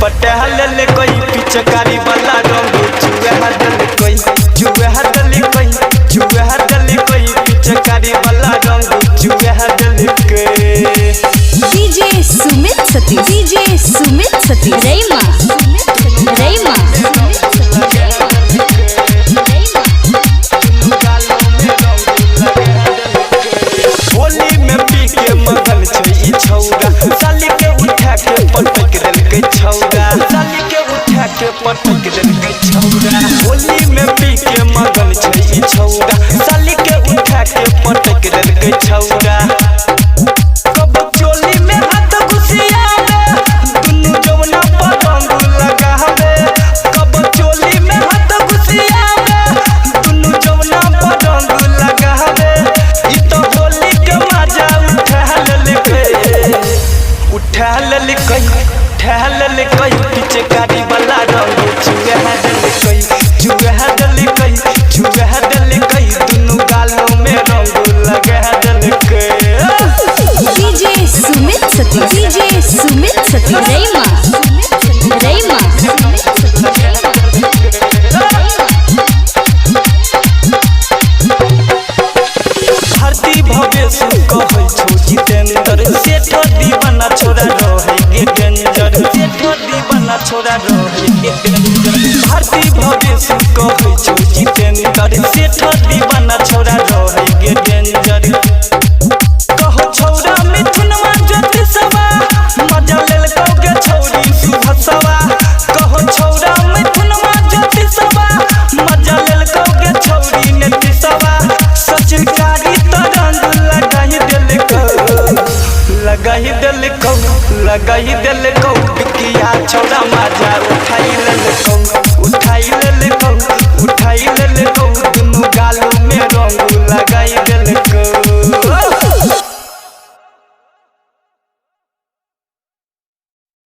पटहल कोई पिचकारी वाला रंग चुहा दल कोई पिचकारी वाला रंग चुहा दल के। डीजे सुमित सती रईमा होली में पी के मगन छै ई छौरा साली के उठा के पटक देल के छौरा होली में पी के मगन छै ई छौरा साली के उठा के पटक देल के छौरा। कब चोली में हाथ घुसियावे दुनु जवना पर रंग लगावे कब चोली में हाथ घुसियावे दुनु जवना पर रंग लगावे ई तो होली के मजा उठा लेल कई पिचकारी वाला रंग चुहा दल कई दुनु गालों में रंग लगा दल के। डीजे सुमित सती रईमा भारती भव्य सुन कहै छौ जितेंद्र सेठ दीवाना छोरा रहे गे डेंजर भारती भव्य सुन कहै छौ जितेंद्र सेठ दीवाना छोरा रहे गे डेंजर। कहो छौरा मिथुनवा ज्योतिषवा मजा लेल गे छौरी सुभसवा कहो छौरा मिथुनवा ज्योतिषवा मजा लेल गे छौरी नेतिसवा सचकारी तरंग लगाई दिल को बिकिया छौरा मजा उठाई लेल को।